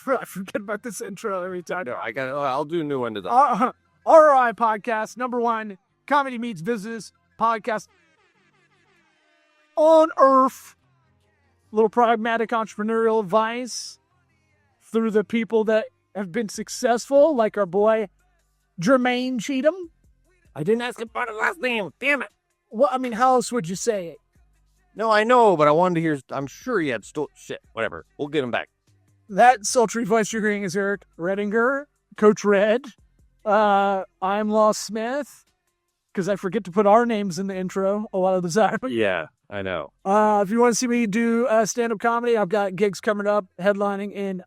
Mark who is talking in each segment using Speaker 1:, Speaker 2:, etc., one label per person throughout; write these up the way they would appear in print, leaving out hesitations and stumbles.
Speaker 1: I forget about this intro every time.
Speaker 2: No, I'll do a new one to the
Speaker 1: ROI Podcast, #1 comedy meets business podcast on earth. Little pragmatic entrepreneurial advice through the people that have been successful, like our boy Jermane Cheathem.
Speaker 2: I didn't ask him about his last name. Damn it.
Speaker 1: Well, I mean, how else would you say it?
Speaker 2: No, I know, but I wanted to hear. I'm sure he had shit. Whatever. We'll get him back.
Speaker 1: That sultry voice you're hearing is Eric Redinger, Coach Red. I'm Law Smith, because I forget to put our names in the intro a lot of the time.
Speaker 2: Yeah, I know.
Speaker 1: If you want to see me do stand-up comedy, I've got gigs coming up, headlining in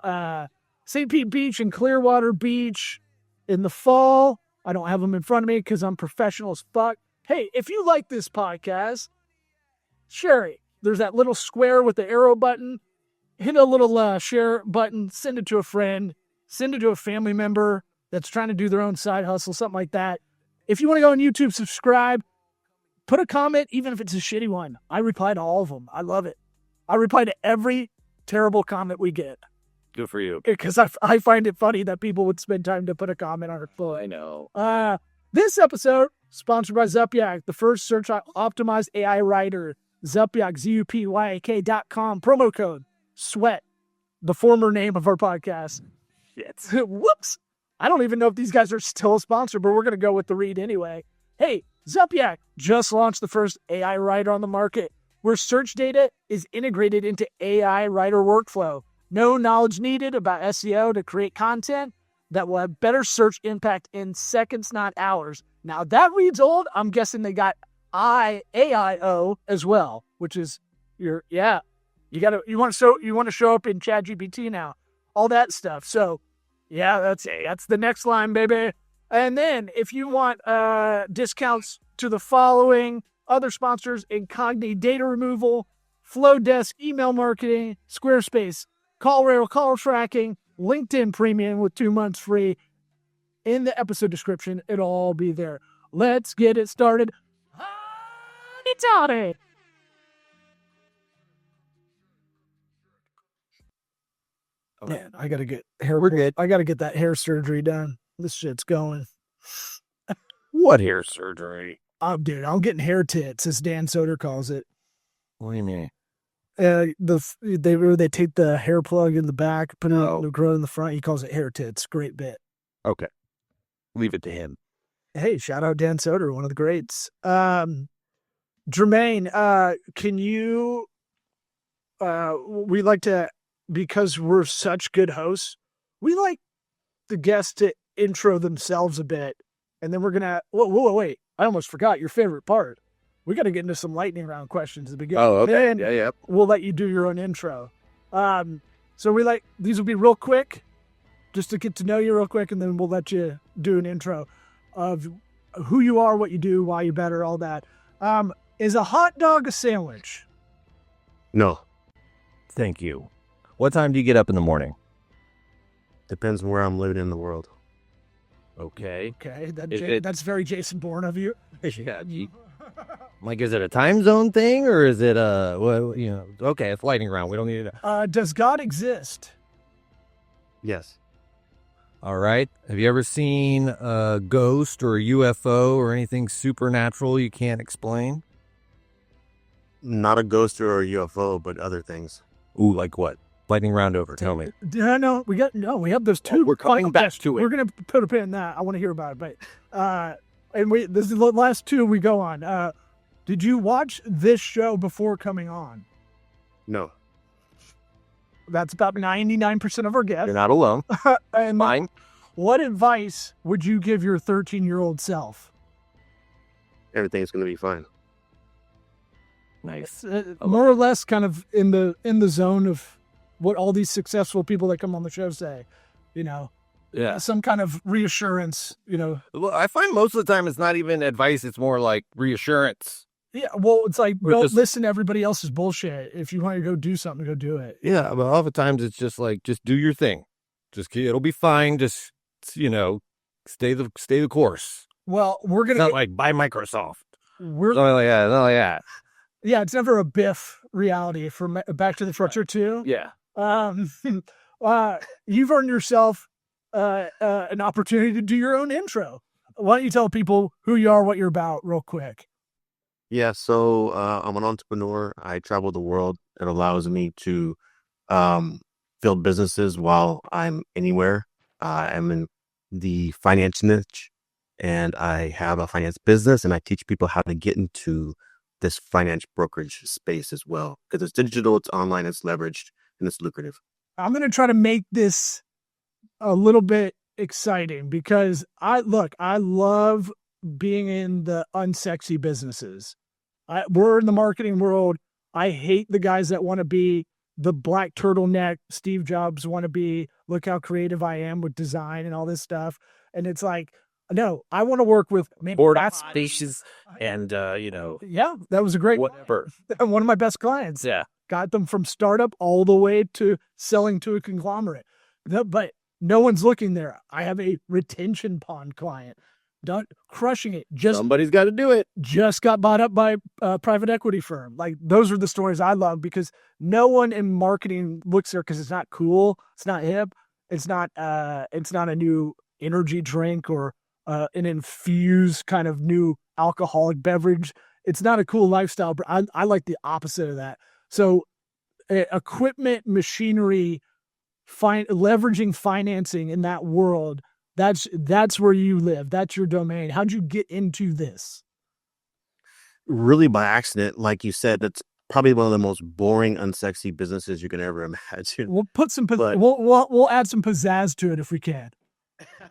Speaker 1: St. Pete Beach and Clearwater Beach in the fall. I don't have them in front of me because I'm professional as fuck. Hey, if you like this podcast, share it. There's that little square with the arrow button. Hit a little share button, send it to a friend, send it to a family member that's trying to do their own side hustle, something like that. If you want to go on YouTube, subscribe, put a comment, even if it's a shitty one. I reply to all of them. I love it. I reply to every terrible comment we get.
Speaker 2: Good for you.
Speaker 1: Because I find it funny that people would spend time to put a comment on our phone.
Speaker 2: I know.
Speaker 1: This episode, sponsored by Zupyak, the first search optimized AI writer. Zupyak, ZUPYAK.com, promo code SWEAT, the former name of our podcast.
Speaker 2: Shit.
Speaker 1: Whoops. I don't even know if these guys are still a sponsor, but we're going to go with the read anyway. Hey, Zupyak just launched the first AI writer on the market, where search data is integrated into AI writer workflow. No knowledge needed about SEO to create content that will have better search impact in seconds, not hours. Now, that reads old. I'm guessing they got AIO as well, which is you want to show up in ChatGPT now, all that stuff. So yeah, that's the next line, baby. And then if you want discounts to the following other sponsors: Incogni data removal, Flowdesk email marketing, Squarespace, CallRail call tracking, LinkedIn Premium with 2 months free. In the episode description, it'll all be there. Let's get it started. Howdy. Man, I gotta get hair.
Speaker 2: We're good.
Speaker 1: I gotta get that hair surgery done. This shit's going.
Speaker 2: What hair surgery?
Speaker 1: Oh, dude, I'm getting hair tits, as Dan Soder calls it.
Speaker 2: What do you mean?
Speaker 1: They take the hair plug in the back, put it on the grow in the front. He calls it hair tits. Great bit.
Speaker 2: Okay, leave it to him.
Speaker 1: Hey, shout out Dan Soder, one of the greats. Jermane, can you? We like to, because we're such good hosts, we like the guests to intro themselves a bit, and then we're gonna. Wait! I almost forgot your favorite part. We got to get into some lightning round questions at the beginning.
Speaker 2: Oh, okay.
Speaker 1: And
Speaker 2: yeah.
Speaker 1: We'll let you do your own intro. So these will be real quick, just to get to know you real quick, and then we'll let you do an intro of who you are, what you do, why you're better, all that. Is a hot dog a sandwich?
Speaker 3: No.
Speaker 2: Thank you. What time do you get up in the morning?
Speaker 3: Depends on where I'm living in the world.
Speaker 2: Okay.
Speaker 1: Okay, that's very Jason Bourne of you.
Speaker 2: Yeah. Like, is it a time zone thing, or is it okay, it's lightning round. We don't need it.
Speaker 1: Does God exist?
Speaker 3: Yes.
Speaker 2: All right. Have you ever seen a ghost or a UFO or anything supernatural you can't explain?
Speaker 3: Not a ghost or a UFO, but other things.
Speaker 2: Ooh, like what? Lightning round over. Tell me.
Speaker 1: No, we have those two.
Speaker 2: We're coming back to it.
Speaker 1: We're going to put a pin in that. I want to hear about it. But, this is the last two we go on. Did you watch this show before coming on?
Speaker 3: No.
Speaker 1: That's about 99% of our guests.
Speaker 2: You're not alone.
Speaker 1: And
Speaker 2: Fine.
Speaker 1: What advice would you give your 13-year-old self?
Speaker 3: Everything's going to be fine.
Speaker 2: Nice.
Speaker 1: More or less kind of in the zone of what all these successful people that come on the show say,
Speaker 2: Yeah.
Speaker 1: some kind of reassurance,
Speaker 2: Well, I find most of the time it's not even advice. It's more like reassurance.
Speaker 1: Yeah, well, it's like,
Speaker 2: But
Speaker 1: don't
Speaker 2: just-
Speaker 1: listen to everybody else's bullshit. If you want to go do something, go do it.
Speaker 2: Yeah. But oftentimes it's just like, just do your thing. It'll be fine. Just, stay the course.
Speaker 1: Well, we're
Speaker 2: It's
Speaker 1: going
Speaker 2: not like buy Microsoft.
Speaker 1: we're,
Speaker 2: Something like that. Not like that.
Speaker 1: yeah, it's never a Biff reality for Back to the Future 2.
Speaker 2: Yeah.
Speaker 1: you've earned yourself an opportunity to do your own intro. Why don't you tell people who you are, what you're about real quick?
Speaker 3: Yeah, so I'm an entrepreneur. I travel the world. It allows me to build businesses while I'm anywhere. I'm in the finance niche, and I have a finance business, and I teach people how to get into this finance brokerage space as well. Because it's digital, it's online, it's leveraged, and it's lucrative.
Speaker 1: I'm going to try to make this a little bit exciting because I love being in the unsexy businesses. We're in the marketing world. I hate the guys that want to be the black turtleneck Steve Jobs want to be. Look how creative I am with design and all this stuff. And it's like, no, I want to work with
Speaker 4: board species and
Speaker 1: yeah, that was a great
Speaker 4: whatever.
Speaker 1: one of my best clients.
Speaker 4: Yeah.
Speaker 1: Got them from startup all the way to selling to a conglomerate. But no one's looking there. I have a retention pond client. Done crushing it.
Speaker 4: Somebody's got to do it.
Speaker 1: Just got bought up by a private equity firm. Like, those are the stories I love because no one in marketing looks there because it's not cool. It's not hip. It's not a new energy drink or an infused kind of new alcoholic beverage. It's not a cool lifestyle, but I like the opposite of that. So equipment, machinery, leveraging financing in that world, that's where you live. That's your domain. How'd you get into this?
Speaker 3: Really by accident. Like you said, that's probably one of the most boring, unsexy businesses you can ever imagine.
Speaker 1: We'll put some, we'll add some pizzazz to it if we can.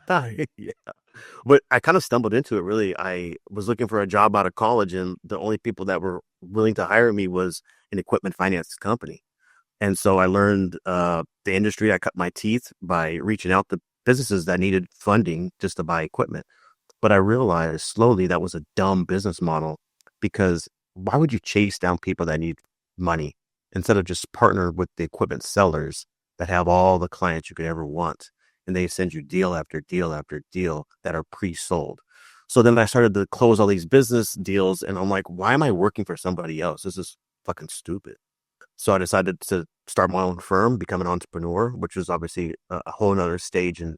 Speaker 3: Yeah. But I kind of stumbled into it, really. I was looking for a job out of college, and the only people that were willing to hire me was an equipment finance company. And so I learned the industry. I cut my teeth by reaching out to businesses that needed funding just to buy equipment. But I realized slowly that was a dumb business model, because why would you chase down people that need money instead of just partner with the equipment sellers that have all the clients you could ever want? And they send you deal after deal after deal that are pre-sold. So then I started to close all these business deals, and I'm like, why am I working for somebody else? This is fucking stupid. So I decided to start my own firm, become an entrepreneur, which was obviously a whole nother stage in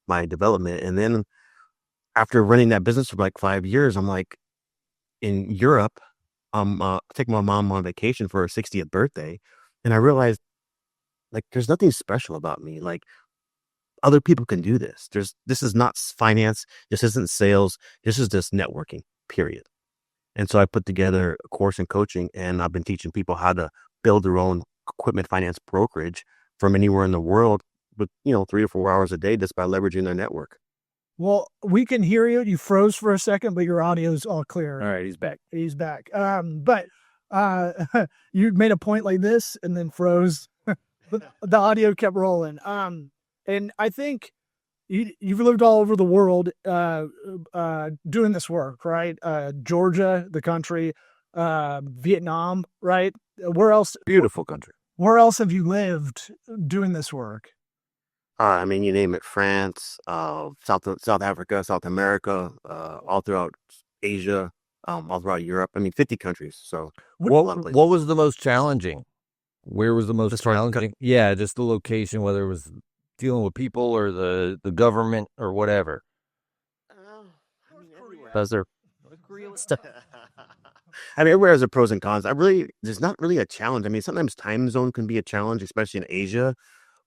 Speaker 3: my development. And then after running that business for like 5 years, I'm like, in Europe, I'm taking my mom on vacation for her 60th birthday. And I realized, like, there's nothing special about me. Like, other people can do this. This is not finance. This isn't sales. This is just networking, period. And so I put together a course in coaching, and I've been teaching people how to build their own equipment finance brokerage from anywhere in the world with, 3 to 4 hours a day, just by leveraging their network.
Speaker 1: Well, we can hear you. You froze for a second, but your audio is all clear.
Speaker 4: All right, he's back.
Speaker 1: He's back. But you made a point like this and then froze. The audio kept rolling. And I think you've lived all over the world doing this work, right? Georgia, the country, Vietnam, right? Where else?
Speaker 4: Beautiful country.
Speaker 1: Where else have you lived doing this work?
Speaker 3: I mean, you name it: France, South Africa, South America, all throughout Asia, all throughout Europe. I mean, 50 countries. So
Speaker 2: What was the most challenging? Where was the most challenging? Yeah, just the location, whether it was dealing with people or the government or whatever.
Speaker 4: Those are stuff.
Speaker 3: I mean, everywhere has their pros and cons. There's not really a challenge. I mean, sometimes time zone can be a challenge, especially in Asia,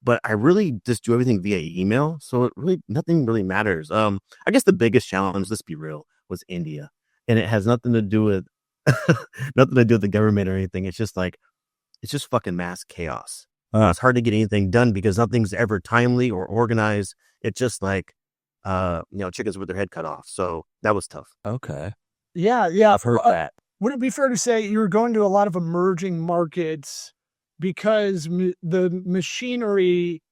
Speaker 3: but I really just do everything via email. So nothing really matters. I guess the biggest challenge, let's be real, was India. And it has nothing to do with, the government or anything. It's just fucking mass chaos. It's hard to get anything done because nothing's ever timely or organized. It's just like, chickens with their head cut off. So that was tough.
Speaker 2: Okay.
Speaker 1: Yeah.
Speaker 2: I've heard that.
Speaker 1: Would it be fair to say you're going to a lot of emerging markets because the machinery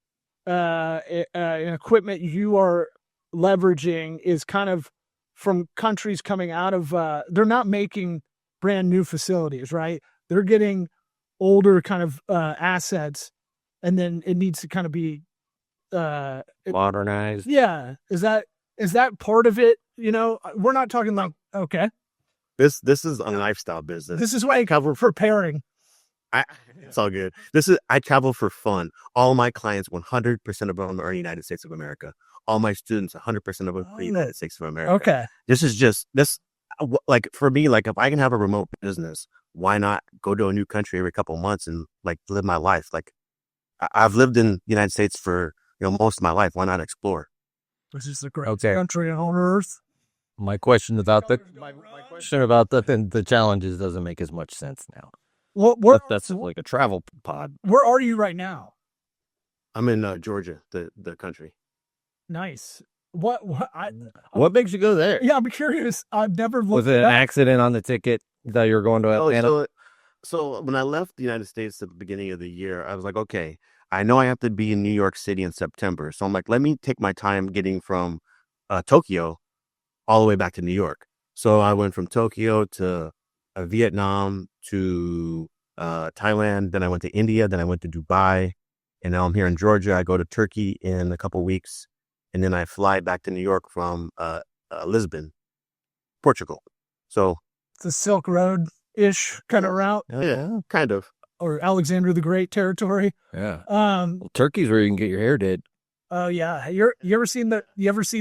Speaker 1: and equipment you are leveraging is kind of from countries coming out of, they're not making brand new facilities, right? They're getting older kind of assets, and then it needs to kind of be
Speaker 4: Modernized.
Speaker 1: Yeah. Is that part of it? We're not talking like, okay,
Speaker 3: This is a lifestyle business.
Speaker 1: this is why I cover preparing.
Speaker 3: It's all good. I travel for fun. All my clients, 100% of them are United States of America. All my students, 100% of them are United States of America.
Speaker 1: Okay.
Speaker 3: Like for me, like if I can have a remote business, why not go to a new country every couple of months and like live my life? Like I've lived in the United States for, most of my life. Why not explore?
Speaker 1: Which is the greatest country on earth.
Speaker 2: My question about the challenges doesn't make as much sense now. That's like a travel pod.
Speaker 1: Where are you right now?
Speaker 3: I'm in Georgia, the country.
Speaker 1: Nice.
Speaker 2: What makes you go there?
Speaker 1: Yeah, I'm curious. I've never looked.
Speaker 2: Was it an accident on the ticket that you were going to Atlanta?
Speaker 3: So when I left the United States at the beginning of the year, I was like, okay, I know I have to be in New York City in September. So I'm like, let me take my time getting from Tokyo all the way back to New York. So I went from Tokyo to Vietnam to Thailand. Then I went to India. Then I went to Dubai. And now I'm here in Georgia. I go to Turkey in a couple of weeks. And then I fly back to New York from Lisbon, Portugal. So
Speaker 1: it's a Silk Road-ish kind of route.
Speaker 3: Yeah, kind of.
Speaker 1: Or Alexander the Great territory.
Speaker 2: Yeah. Turkey's where you can get your hair did.
Speaker 1: Oh yeah. You ever seen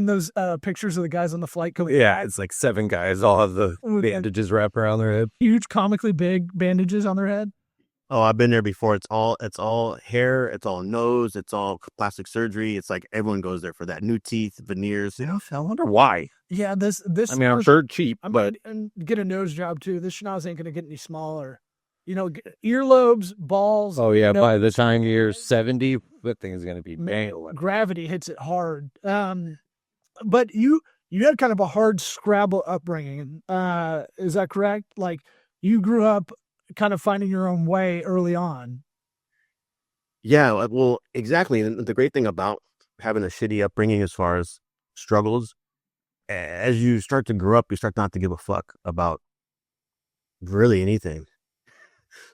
Speaker 1: those pictures of the guys on the flight coming?
Speaker 2: Yeah, it's like 7 guys all have the bandages wrapped around their head.
Speaker 1: Huge, comically big bandages on their head.
Speaker 3: Oh, I've been there before. It's all hair, it's all nose, it's all plastic surgery. It's like everyone goes there for that. New teeth, veneers.
Speaker 2: I wonder why.
Speaker 1: Yeah, this.
Speaker 2: I mean, I'm sure cheap, but
Speaker 1: and get a nose job too. This schnoz ain't gonna get any smaller. Earlobes, balls.
Speaker 2: Oh yeah, by the time you're 70, that thing is gonna be
Speaker 1: gravity hits it hard. But you had kind of a hard Scrabble upbringing. Is that correct? Like you grew up kind of finding your own way early on.
Speaker 3: Yeah, well, exactly. And the great thing about having a shitty upbringing as far as struggles, as you start to grow up, you start not to give a fuck about really anything.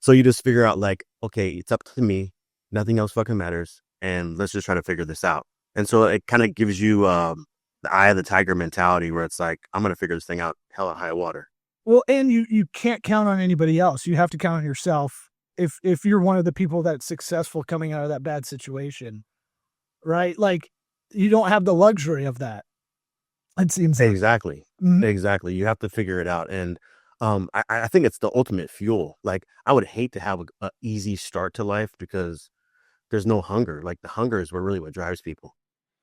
Speaker 3: So you just figure out like, okay, it's up to me. Nothing else fucking matters. And let's just try to figure this out. And so it kind of gives you the eye of the tiger mentality where it's like, I'm going to figure this thing out hella high water.
Speaker 1: Well, and you can't count on anybody else. You have to count on yourself if you're one of the people that's successful coming out of that bad situation, right? Like you don't have the luxury of that. It seems
Speaker 3: exactly. Exactly. You have to figure it out. And I think it's the ultimate fuel. Like I would hate to have a easy start to life because there's no hunger. Like the hunger is what drives people.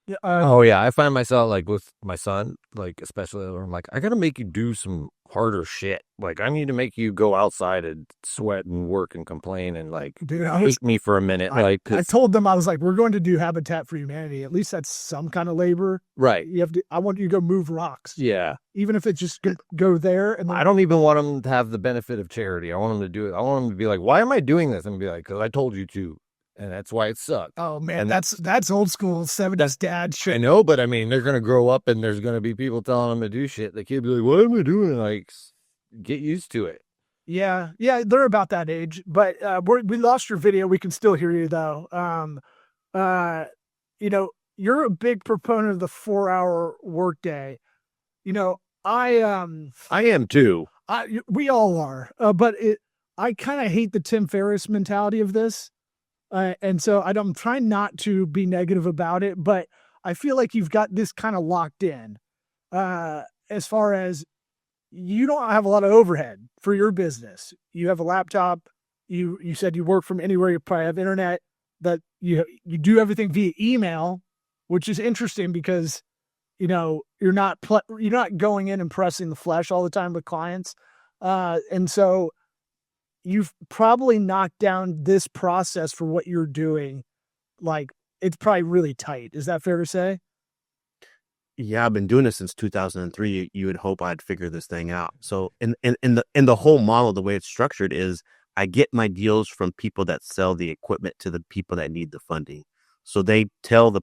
Speaker 1: Yeah,
Speaker 2: I find myself like with my son, like especially where I'm like, I gotta make you do some harder shit. Like I need to make you go outside and sweat and work and complain and like hate me for a minute. I
Speaker 1: told them, I was like, we're going to do Habitat for Humanity. At least that's some kind of labor,
Speaker 2: right?
Speaker 1: I want you to go move rocks.
Speaker 2: Yeah,
Speaker 1: even if it's just go there. And then,
Speaker 2: I don't even want them to have the benefit of charity. I want them to do it. I want them to be like, why am I doing this? And be like, because I told you to. And that's why it sucked.
Speaker 1: Oh man, that's old school 70s dad shit.
Speaker 2: I know, but I mean, they're gonna grow up and there's gonna be people telling them to do shit. The kid be like, "What am I doing?" Like, get used to it.
Speaker 1: Yeah, they're about that age. But we lost your video. We can still hear you though. You're a big proponent of the 4-hour workday. I
Speaker 2: am too.
Speaker 1: We all are. But I kind of hate the Tim Ferriss mentality of this. And so I'm trying not to be negative about it, but I feel like you've got this kind of locked in as far as you don't have a lot of overhead for your business. You have a laptop. You said you work from anywhere. You probably have internet, that you do everything via email, which is interesting because, you're not going in and pressing the flesh all the time with clients. And so you've probably knocked down this process for what you're doing. Like it's probably really tight. Is that fair to say?
Speaker 3: Yeah, I've been doing this since 2003. You would hope I'd figure this thing out. So in the whole model, the way it's structured is I get my deals from people that sell the equipment to the people that need the funding. So they tell the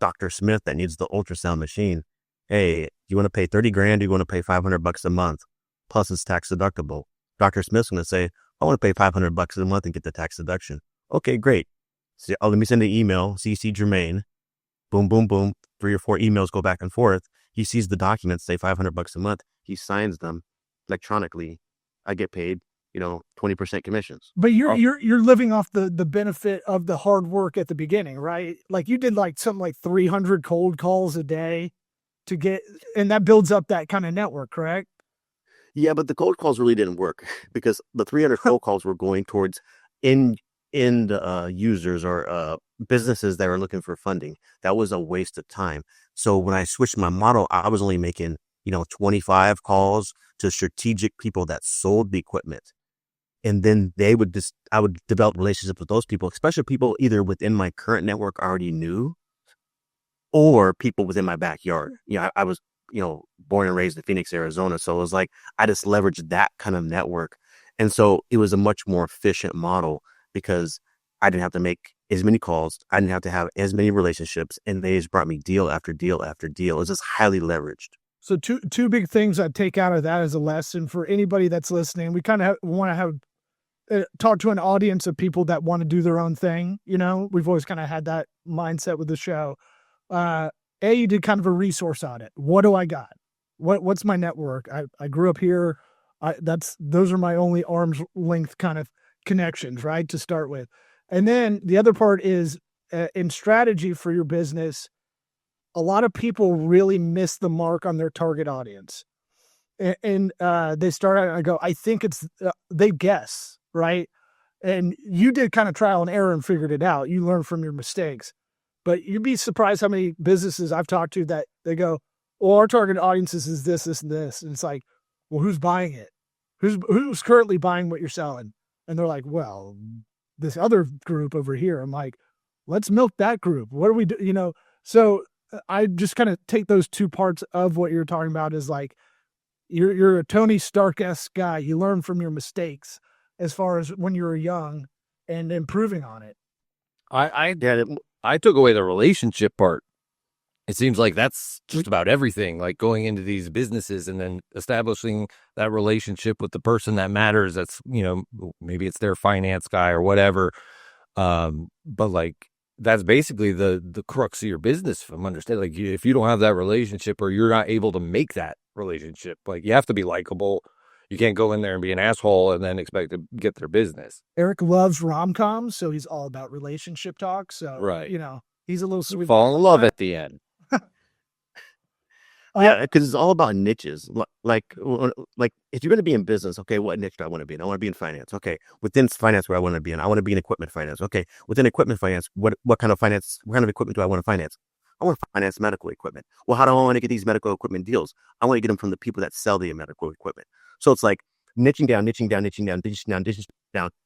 Speaker 3: Dr. Smith that needs the ultrasound machine, hey, you want to pay 30 grand? You want to pay $500 a month plus it's tax deductible. Dr. Smith's going to say, I want to pay $500 a month and get the tax deduction. Okay, great. So, let me send an email, CC Jermane. Boom, boom, boom. 3 or 4 emails go back and forth. He sees the documents, say $500 a month. He signs them electronically. I get paid. 20% commissions.
Speaker 1: But you're living off the benefit of the hard work at the beginning, right? Like you did like something like 300 cold calls a day to get, and that builds up that kind of network, correct?
Speaker 3: Yeah, but the cold calls really didn't work because the 300 cold calls were going towards end users or businesses that were looking for funding. That was a waste of time. So when I switched my model, I was only making 25 calls to strategic people that sold the equipment. And then I would develop relationships with those people, especially people either within my current network already knew or people within my backyard. I was, born and raised in Phoenix, Arizona. So it was like, I just leveraged that kind of network. And so it was a much more efficient model because I didn't have to make as many calls. I didn't have to have as many relationships, and they just brought me deal after deal after deal. It's just highly leveraged.
Speaker 1: So two big things I'd take out of that as a lesson for anybody that's listening. We kind of want to have talk to an audience of people that want to do their own thing. We've always kind of had that mindset with the show. You did kind of a resource audit. What do I got? What's my network? I grew up here. Those are my only arm's length kind of connections, right? To start with. And then the other part is in strategy for your business, a lot of people really miss the mark on their target audience. And they start out and I go, I think it's, they guess, right? And you did kind of trial and error and figured it out. You learn from your mistakes. But you'd be surprised how many businesses I've talked to that they go, well, our target audiences is this, this, and this. And it's like, well, who's buying it? Who's currently buying what you're selling? And they're like, well, this other group over here. I'm like, let's milk that group. What do we do? So I just kind of take those two parts of what you're talking about as like, you're a Tony Stark-esque guy. You learn from your mistakes as far as when you were young and improving on it.
Speaker 2: I took away the relationship part. It seems like that's just about everything, like going into these businesses and then establishing that relationship with the person that matters. That's, maybe it's their finance guy or whatever. But like, that's basically the crux of your business, if I'm understanding. Like, if you don't have that relationship or you're not able to make that relationship, like you have to be likable. You can't go in there and be an asshole and then expect to get their business.
Speaker 1: Eric loves rom-coms, so he's all about relationship talk. So,
Speaker 2: right.
Speaker 1: He's a little sweet.
Speaker 2: Fall in love at the end.
Speaker 3: Yeah, because it's all about niches. Like if you're going to be in business, okay, what niche do I want to be in? I want to be in finance. Okay, within finance, where I want to be in, I want to be in equipment finance. Okay, within equipment finance, what kind of finance? What kind of equipment do I want to finance? I want to finance medical equipment. Well, how do I want to get these medical equipment deals? I want to get them from the people that sell the medical equipment. So it's like niching down,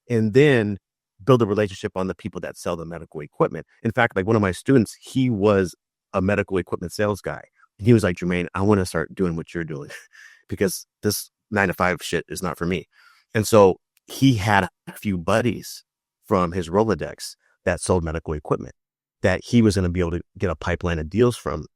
Speaker 3: and then build a relationship on the people that sell the medical equipment. In fact, like one of my students, he was a medical equipment sales guy. And he was like, Jermane, I want to start doing what you're doing because this 9-to-5 shit is not for me. And so he had a few buddies from his Rolodex that sold medical equipment that he was going to be able to get a pipeline of deals from.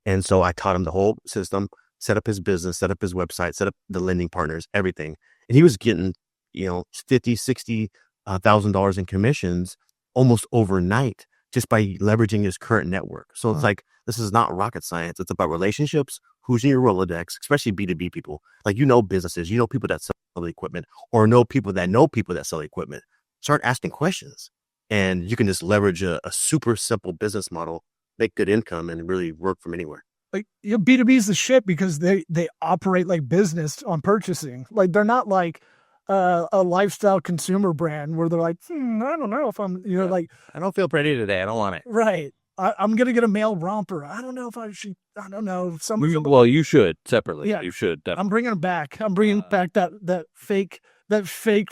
Speaker 3: And so I taught him the whole system, set up his business, set up his website, set up the lending partners, everything. And he was getting, $50,000-$60,000 in commissions almost overnight just by leveraging his current network. So it's like, this is not rocket science. It's about relationships, who's in your Rolodex, especially B2B people. Like, businesses, people that sell the equipment or know people that sell equipment. Start asking questions and you can just leverage a super simple business model, make good income and really work from anywhere.
Speaker 1: Like B2B is the shit because they operate like business on purchasing. Like they're not like a lifestyle consumer brand where they're like, I don't know if I'm, like,
Speaker 2: I don't feel pretty today. I don't want it.
Speaker 1: Right. I'm going to get a male romper. I don't know if I should, I don't know.
Speaker 2: Well, you should separately.
Speaker 1: Yeah.
Speaker 2: You should. Definitely.
Speaker 1: I'm bringing it back. I'm bringing back that fake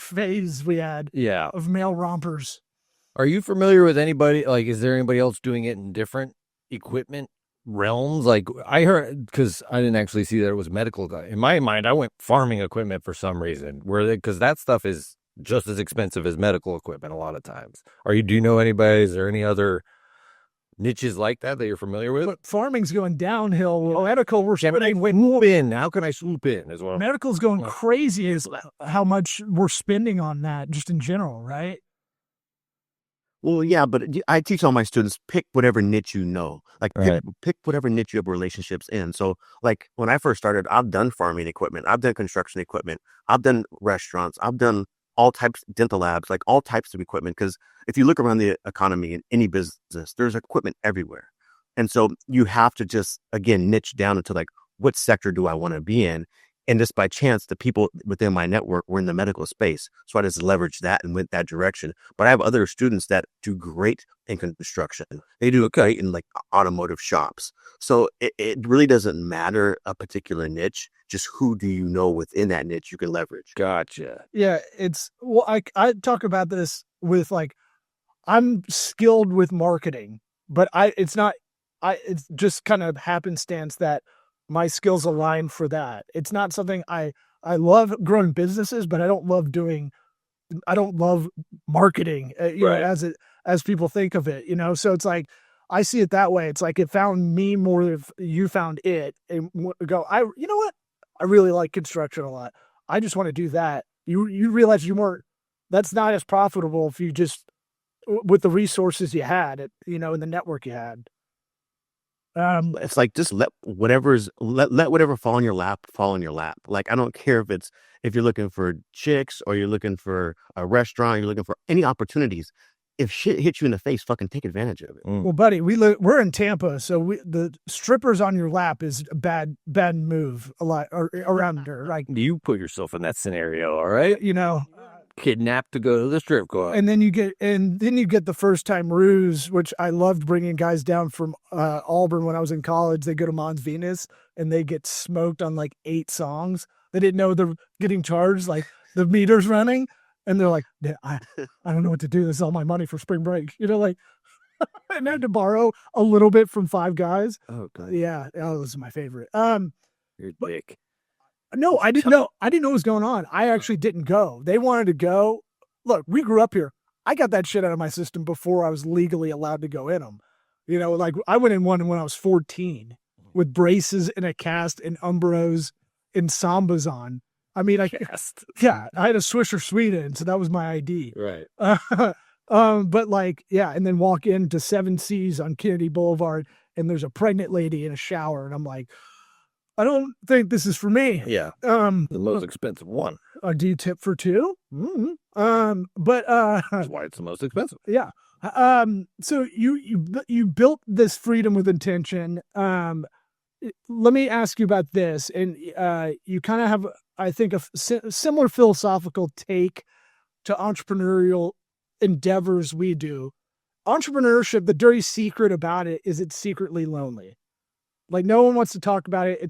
Speaker 1: phase we had of male rompers.
Speaker 2: Are you familiar with anybody? Like, is there anybody else doing it in different equipment realms? Like I heard, because I didn't actually see that it was medical guy. In my mind, I went farming equipment for some reason, because that stuff is just as expensive as medical equipment a lot of times. Do you know anybody? Is there any other niches like that you're familiar with?
Speaker 1: But farming's going downhill. Medical, we're spending way
Speaker 2: swoop in. How can I swoop in as well?
Speaker 1: Medical's going crazy is how much we're spending on that just in general, right?
Speaker 3: Well, yeah, but I teach all my students, pick whatever niche you know. Like
Speaker 2: Right.
Speaker 3: pick whatever niche you have relationships in. So like when I first started, I've done farming equipment, I've done construction equipment, I've done restaurants, I've done all types, dental labs, like all types of equipment. Because if you look around the economy in any business, there's equipment everywhere. And so you have to just, again, niche down into like, what sector do I want to be in? And just by chance, the people within my network were in the medical space. So I just leveraged that and went that direction. But I have other students that do great in construction. They do okay in like automotive shops. So it really doesn't matter a particular niche. Just who do you know within that niche you can leverage?
Speaker 2: Gotcha.
Speaker 1: Yeah, I talk about this with like, I'm skilled with marketing, but it's just kind of happenstance that my skills align for that. It's not something I love growing businesses, but I don't love marketing, you
Speaker 2: Right.
Speaker 1: know, as people think of it, you know? So it's like, I see it that way. It's like, it found me more if you found it and go, you know what? I really like construction a lot. I just want to do that. You realize that's not as profitable if you just, with the resources you had, you know, in the network you had.
Speaker 3: It's like, just let whatever fall in your lap, fall in your lap. Like, I don't care if you're looking for chicks or you're looking for a restaurant, you're looking for any opportunities. If shit hits you in the face, fucking take advantage of it.
Speaker 1: Well, buddy, we're in Tampa, so the strippers on your lap is a bad move a lot around her. Like,
Speaker 2: You put yourself in that scenario, all right?
Speaker 1: you know,
Speaker 2: Kidnapped to go to the strip club.
Speaker 1: and then you get the first time ruse, which I loved bringing guys down from Auburn when I was in college. They go to Mons Venus and they get smoked on like 8 songs. They didn't know they're getting charged, like the meter's running, and they're like, I don't know what to do. This is all my money for spring break, you know, like. And I had to borrow a little bit from 5 guys.
Speaker 2: Oh, God.
Speaker 1: Yeah, that was my favorite.
Speaker 2: You're dick.
Speaker 1: No, I didn't know. I didn't know what was going on. I actually didn't go. They wanted to go. Look, we grew up here. I got that shit out of my system before I was legally allowed to go in them. You know, like I went in one when I was 14 with braces and a cast and Umbros and Sambas on. I mean, I had a Swisher Sweden, so that was my ID.
Speaker 2: Right.
Speaker 1: But like, yeah, and then walk into 7 Seas on Kennedy Boulevard, and there's a pregnant lady in a shower, and I'm like, I don't think this is for me.
Speaker 2: Yeah. The most expensive one.
Speaker 1: Do you tip for 2? Mm-hmm.
Speaker 2: That's why it's the most expensive.
Speaker 1: Yeah. So you built this freedom with intention. Let me ask you about this, and you kind of have, I think, a similar philosophical take to entrepreneurial endeavors we do. Entrepreneurship, the dirty secret about it is it's secretly lonely. Like, no one wants to talk about it.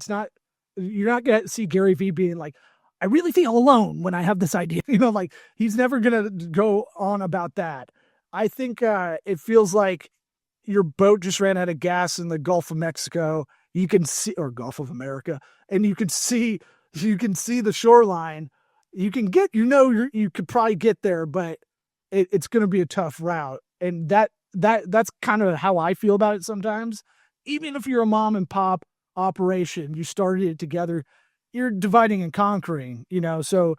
Speaker 1: You're not going to see Gary Vee being like, I really feel alone when I have this idea. You know, like, he's never going to go on about that. I think it feels like your boat just ran out of gas in the Gulf of Mexico. You can see, or Gulf of America, and you can see the shoreline. You can get, you could probably get there, but it's going to be a tough route. And that's kind of how I feel about it sometimes. Even if you're a mom and pop operation, you started it together, you're dividing and conquering, you know, so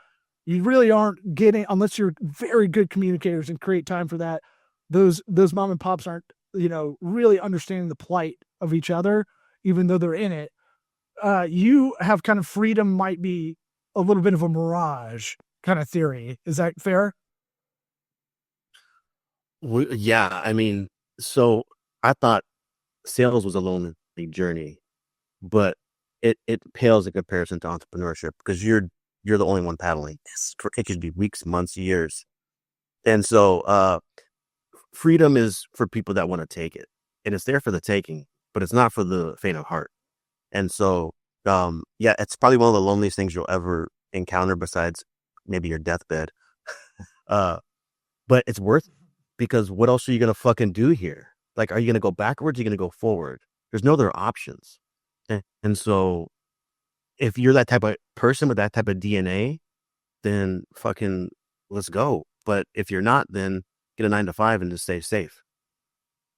Speaker 1: you really aren't getting, unless you're very good communicators and create time for that. Those mom and pops aren't, you know, really understanding the plight of each other, even though they're in it. You have kind of freedom might be a little bit of a mirage kind of theory. Is that fair?
Speaker 3: Well, yeah. I mean, so I thought sales was a lonely journey, but it pales in comparison to entrepreneurship because you're the only one paddling. It could be weeks, months, years. And so freedom is for people that want to take it, and it's there for the taking, but it's not for the faint of heart. And so, yeah, it's probably one of the loneliest things you'll ever encounter besides maybe your deathbed. But it's worth it, because what else are you going to fucking do here? Like, are you going to go backwards? Are you going to go forward? There's no other options. And so if you're that type of person with that type of DNA, then fucking let's go. But if you're not, then get a 9-to-5 and just stay safe.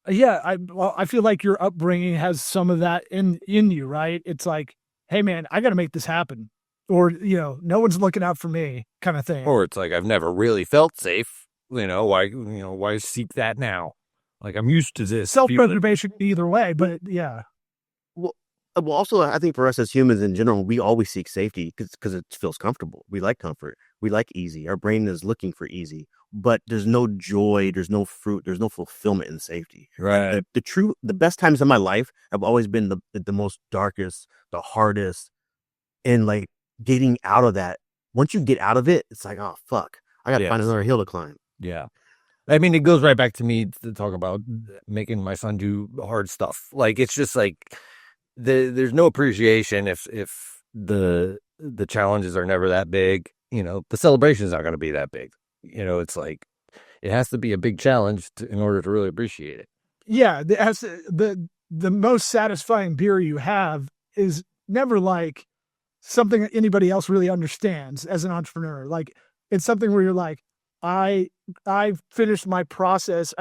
Speaker 1: Yeah, I feel like your upbringing has some of that in you, right? It's like, hey man, I got to make this happen, or you know, no one's looking out for me, kind of thing.
Speaker 2: Or it's like, I've never really felt safe. why seek that now? Like, I'm used to this.
Speaker 1: Self-preservation either way, but yeah.
Speaker 3: Well, also, I think for us as humans in general, we always seek safety because it feels comfortable. We like comfort. We like easy. Our brain is looking for easy, but there's no joy, there's no fruit, there's no fulfillment in safety.
Speaker 2: Right.
Speaker 3: The best times in my life have always been the most darkest, the hardest, and like getting out of that. Once you get out of it, it's like, oh fuck, I got to find another hill to climb.
Speaker 2: Yeah. I mean, it goes right back to me to talk about making my son do hard stuff. Like, it's just like, there's no appreciation if the challenges are never that big. The celebration is not going to be that big. It's like, it has to be a big challenge in order to really appreciate it.
Speaker 1: Yeah, the most satisfying beer you have is never like something that anybody else really understands as an entrepreneur. Like, it's something where you're like, I finished my process.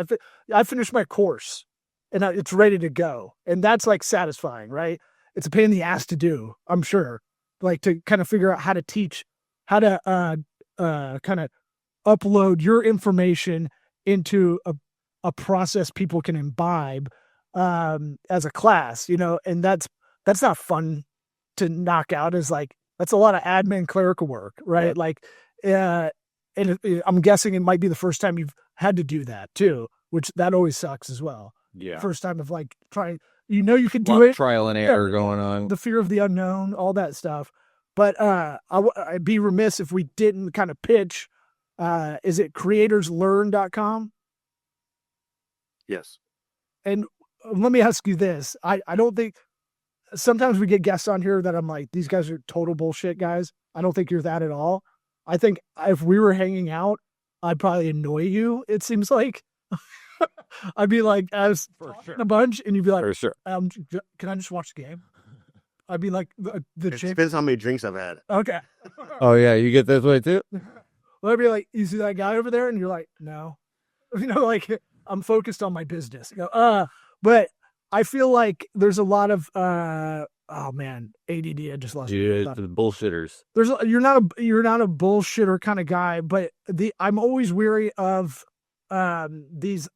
Speaker 1: I finished my course. And it's ready to go. And that's like satisfying, right? It's a pain in the ass to do, I'm sure. Like, to kind of figure out how to teach, how to kind of upload your information into a process people can imbibe as a class, and that's not fun to knock out. Is like, that's a lot of admin clerical work, right? Yeah. Like, and I'm guessing it might be the first time you've had to do that too, which that always sucks as well.
Speaker 2: Yeah.
Speaker 1: First time of like trying, you can do it.
Speaker 2: Trial and error going on.
Speaker 1: The fear of the unknown, all that stuff. But I'd be remiss if we didn't kind of pitch. Is it CreatorsLearn.com?
Speaker 3: Yes.
Speaker 1: And let me ask you this. I don't think, sometimes we get guests on here that I'm like, these guys are total bullshit guys. I don't think you're that at all. I think if we were hanging out, I'd probably annoy you. It seems like. I'd be like, I was talking a bunch, and you'd be like,
Speaker 2: for sure.
Speaker 1: Can I just watch the game? I'd be like, the chick.
Speaker 3: Depends how many drinks I've had.
Speaker 1: Okay.
Speaker 2: Oh yeah, you get this way too?
Speaker 1: Well, I'd be like, you see that guy over there? And you're like, no. Like, I'm focused on my business. But I feel like there's a lot of oh man, ADD. I just lost.
Speaker 2: Dude, the bullshitters.
Speaker 1: You're not a bullshitter kind of guy, but I'm always weary of these.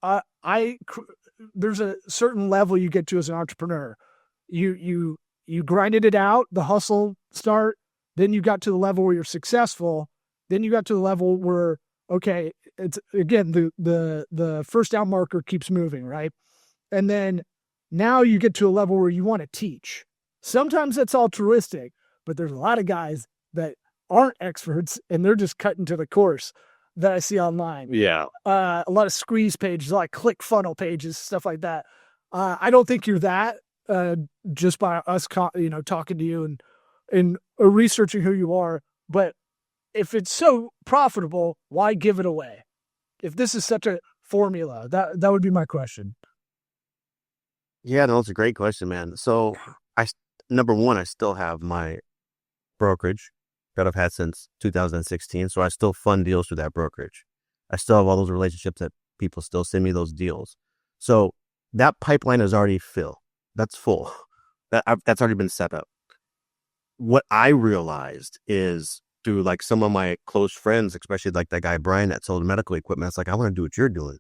Speaker 1: There's a certain level you get to as an entrepreneur. You grinded it out, the hustle start. Then you got to the level where you're successful. Then you got to the level where, okay, it's again, the first down marker keeps moving, right? And then now you get to a level where you want to teach. Sometimes that's altruistic, but there's a lot of guys that aren't experts and they're just cutting to the course that I see online.
Speaker 2: Yeah.
Speaker 1: A lot of squeeze pages, a lot of click funnel pages, stuff like that. I don't think you're that just by us, talking to you and researching who you are. But if it's so profitable, why give it away? If this is such a formula, that would be my question.
Speaker 3: Yeah, no, it's a great question, man. So number one, I still have my brokerage that I've had since 2016. So I still fund deals through that brokerage. I still have all those relationships that people still send me those deals. So that pipeline is already filled. That's full. That's already been set up. What I realized is through like some of my close friends, especially like that guy Brian that sold medical equipment, it's like, I want to do what you're doing.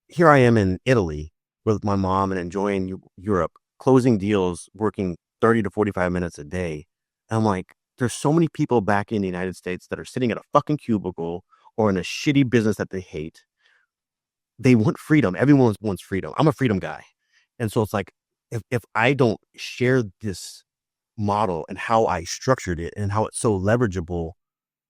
Speaker 3: Here I am in Italy with my mom and enjoying Europe, closing deals, working 30 to 45 minutes a day. And I'm like, there's so many people back in the United States that are sitting at a fucking cubicle or in a shitty business that they hate. They want freedom. Everyone wants freedom. I'm a freedom guy. And so it's like, if I don't share this model and how I structured it and how it's so leverageable,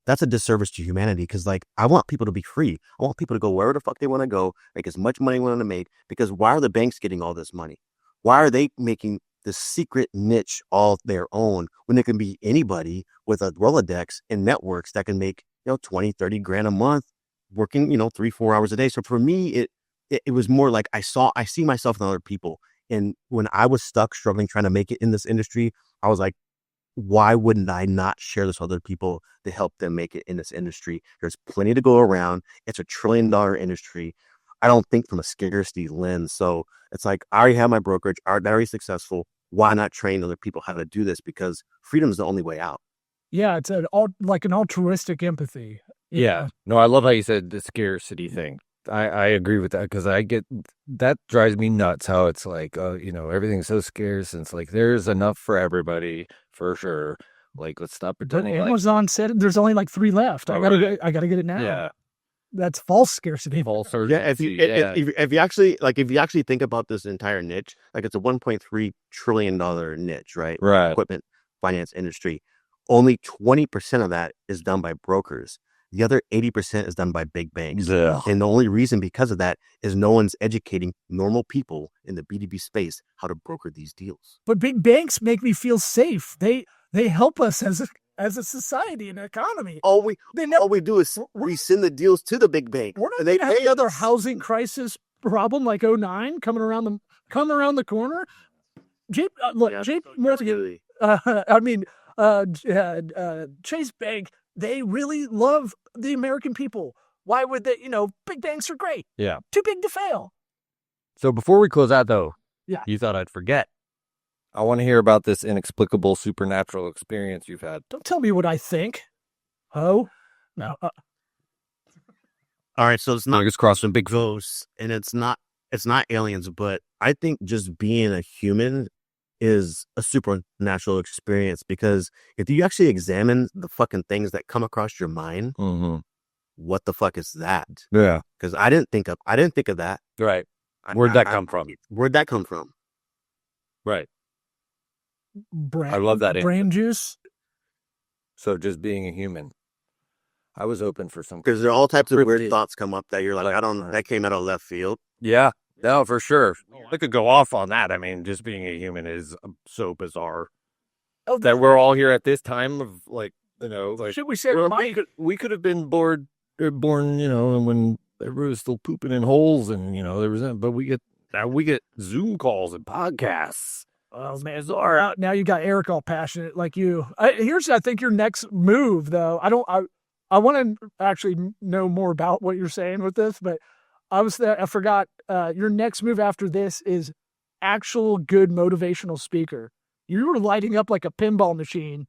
Speaker 3: that's a disservice to humanity. Because like, I want people to be free. I want people to go wherever the fuck they want to go, make as much money they want to make. Because why are the banks getting all this money? Why are they making the secret niche all their own when there can be anybody with a Rolodex and networks that can make 20, 30 grand a month working 3-4 hours a day? So for me, it was more like I see myself in other people. And when I was stuck struggling trying to make it in this industry, I was like, why wouldn't I not share this with other people to help them make it in this industry? There's plenty to go around. It's $1 trillion industry. I don't think from a scarcity lens. So it's like, I already have my brokerage, I'm very successful. Why not train other people how to do this? Because freedom is the only way out.
Speaker 1: Yeah, it's like an altruistic empathy.
Speaker 2: Yeah. No, I love how you said the scarcity thing. I agree with that because that drives me nuts how it's like, everything's so scarce and it's like there's enough for everybody for sure. Like, let's stop
Speaker 1: But
Speaker 2: pretending.
Speaker 1: Amazon said there's only like 3 left. I gotta get it now.
Speaker 2: Yeah.
Speaker 1: That's false scarcity.
Speaker 2: False
Speaker 3: Yeah,
Speaker 2: urgency.
Speaker 3: if you actually think about this entire niche, like it's a $1.3 trillion niche, right?
Speaker 2: Right.
Speaker 3: Equipment finance industry. Only 20% of that is done by brokers. The other 80% is done by big banks.
Speaker 2: Yeah.
Speaker 3: And the only reason because of that is no one's educating normal people in the B2B space how to broker these deals.
Speaker 1: But big banks make me feel safe. They help us as a society and economy.
Speaker 3: All we do is we send the deals to the big bank.
Speaker 1: We're not
Speaker 3: and they
Speaker 1: gonna have
Speaker 3: pay
Speaker 1: another
Speaker 3: us.
Speaker 1: housing crisis problem like 09 coming around the corner. Chase Bank, they really love the American people. Why would they? Big banks are great.
Speaker 2: Yeah.
Speaker 1: Too big to fail.
Speaker 2: So before we close out, though,
Speaker 1: Yeah.
Speaker 2: you thought I'd forget. I want to hear about this inexplicable supernatural experience you've had.
Speaker 1: Don't tell me what I think. Oh, no.
Speaker 3: All right, so it's not
Speaker 2: Fingers crossed.
Speaker 3: some big ghosts, and it's not aliens, but I think just being a human is a supernatural experience because if you actually examine the fucking things that come across your mind,
Speaker 2: Mm-hmm.
Speaker 3: what the fuck is that?
Speaker 2: Yeah.
Speaker 3: Because I didn't think of that.
Speaker 2: Right. Where'd that come from?
Speaker 3: Where'd that come from?
Speaker 2: Right.
Speaker 1: Brain,
Speaker 2: I love that
Speaker 1: brain juice.
Speaker 2: So just being a human. I was open for some.
Speaker 3: Because there are all types of weird
Speaker 2: Pretty-
Speaker 3: thoughts come up that you're like, I don't know, that came out of left field.
Speaker 2: Yeah. No, for sure. I could go off on that. I mean, just being a human is so bizarre.
Speaker 1: Oh,
Speaker 2: That we're all here at this time of
Speaker 1: should we say
Speaker 2: we could have been born, and when everybody was still pooping in holes and, there was, but we get Zoom calls and podcasts.
Speaker 1: Oh man, it's all right. Now you got Eric all passionate like you. I think your next move though. I want to actually know more about what you're saying with this, but I forgot. Your next move after this is actual good motivational speaker. You were lighting up like a pinball machine,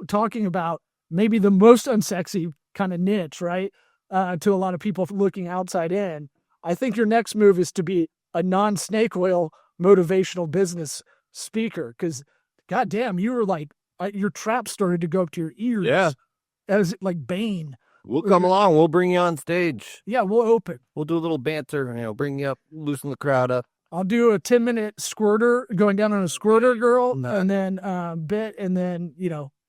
Speaker 1: talking about maybe the most unsexy kind of niche, right? To a lot of people looking outside in. I think your next move is to be a non-snake oil motivational business speaker because goddamn, you were like your trap started to go up to your ears.
Speaker 2: Yeah.
Speaker 1: As like Bane.
Speaker 2: We'll come along. We'll bring you on stage.
Speaker 1: Yeah, we'll open.
Speaker 2: We'll do a little banter, bring you up, loosen the crowd up.
Speaker 1: I'll do a 10-minute squirter, going down on a squirter girl,
Speaker 2: No.
Speaker 1: and then bit, and then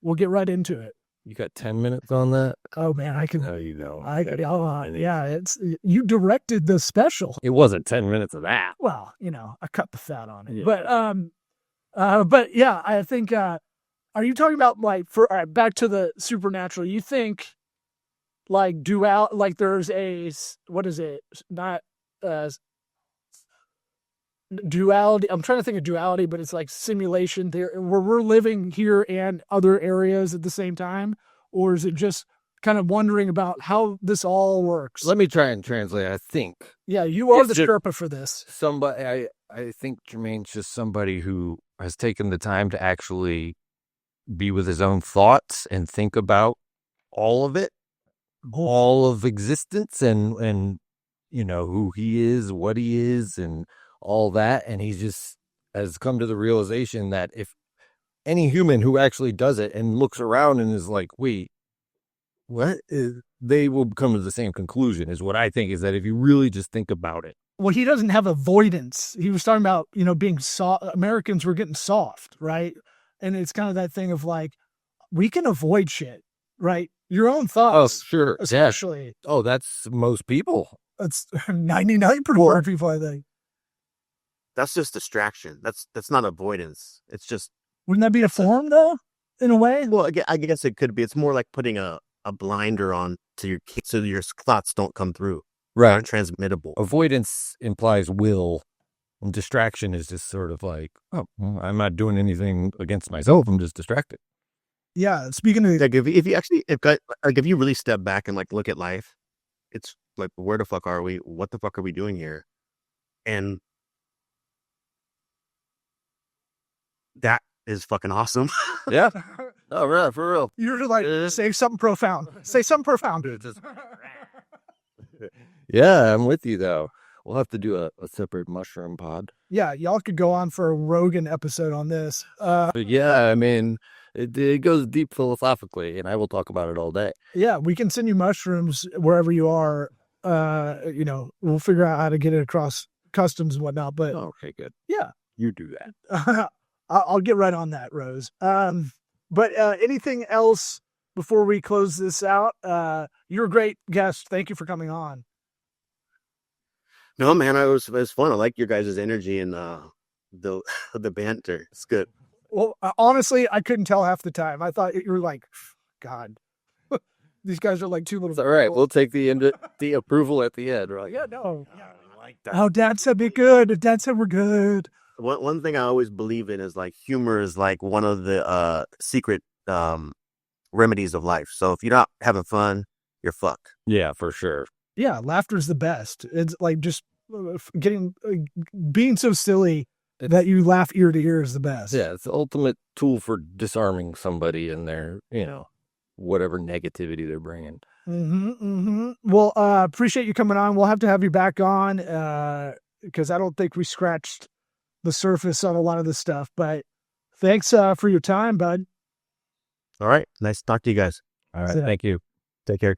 Speaker 1: we'll get right into it.
Speaker 2: You got 10 minutes on that?
Speaker 1: Oh man, I can.
Speaker 2: No, you don't.
Speaker 1: It's you directed the special.
Speaker 2: It wasn't 10 minutes of that.
Speaker 1: Well, I cut the fat on it,
Speaker 2: Yeah.
Speaker 1: but yeah, I think. Are you talking about all right, back to the supernatural? You think like there's a what is it? Not duality. I'm trying to think of duality, but it's like simulation there where we're living here and other areas at the same time, or is it just kind of wondering about how this all works?
Speaker 2: Let me try and translate. I think
Speaker 1: Yeah, you are
Speaker 2: It's
Speaker 1: the
Speaker 2: just-
Speaker 1: Sherpa for this.
Speaker 2: somebody, I think Jermane's just somebody who has taken the time to actually be with his own thoughts and think about all of it, all of existence and who he is, what he is, and all that. And he just has come to the realization that if any human who actually does it and looks around and is like, wait, what is, they will come to the same conclusion is what I think is that if you really just think about it.
Speaker 1: Well, he doesn't have avoidance. He was talking about, being soft. Americans were getting soft, right? And it's kind of that thing of like, we can avoid shit, right? Your own
Speaker 2: Oh,
Speaker 1: thoughts,
Speaker 2: sure. Yeah.
Speaker 1: especially.
Speaker 2: Oh, that's most people.
Speaker 1: That's 99% of people, I think.
Speaker 3: That's just distraction. That's not avoidance. It's just,
Speaker 1: Wouldn't that be a form, though, in a way?
Speaker 3: well, I guess it could be. It's more like putting a blinder on to your so your thoughts don't come through. Aren't transmittable.
Speaker 2: Avoidance implies will, and distraction is just sort of like, oh, well, I'm not doing anything against myself. I'm just distracted.
Speaker 1: Yeah. Speaking of,
Speaker 3: Like if you really step back and like look at life, it's like, where the fuck are we? What the fuck are we doing here? And that is fucking awesome.
Speaker 2: Yeah. Oh, right, for real.
Speaker 1: You're like, say something profound. Say something profound.
Speaker 2: Yeah, I'm with you though. We'll have to do a separate mushroom pod.
Speaker 1: Yeah, y'all could go on for a Rogan episode on this.
Speaker 2: But yeah, I mean, it goes deep philosophically, and I will talk about it all day.
Speaker 1: Yeah, we can send you mushrooms wherever you are. We'll figure out how to get it across customs and whatnot. But
Speaker 2: Okay, good.
Speaker 1: yeah,
Speaker 2: You do that.
Speaker 1: I'll get right on that, Rose. But anything else before we close this out? You're a great guest. Thank you for coming on.
Speaker 3: No, man, it was fun. I like your guys' energy and the banter. It's good.
Speaker 1: Well, honestly, I couldn't tell half the time. I thought you were like, God, these guys are like two little.
Speaker 2: It's all right. We'll take the approval at the end. We're like,
Speaker 1: Yeah, no.
Speaker 3: I like that.
Speaker 1: Oh, Dad said be good. Dad said we're good.
Speaker 3: One thing I always believe in is like humor is like one of the secret remedies of life. So if you're not having fun, you're fucked.
Speaker 2: yeah, for sure.
Speaker 1: Yeah, laughter's the best. It's like just being so silly that you laugh ear to ear is the best.
Speaker 2: Yeah, it's the ultimate tool for disarming somebody in their, whatever negativity they're bringing.
Speaker 1: Well, appreciate you coming on. We'll have to have you back on because I don't think we scratched the surface on a lot of this stuff. But thanks for your time, bud.
Speaker 3: All right. Nice to talk to you guys.
Speaker 2: All right.
Speaker 1: Yeah.
Speaker 2: Thank you.
Speaker 3: Take care.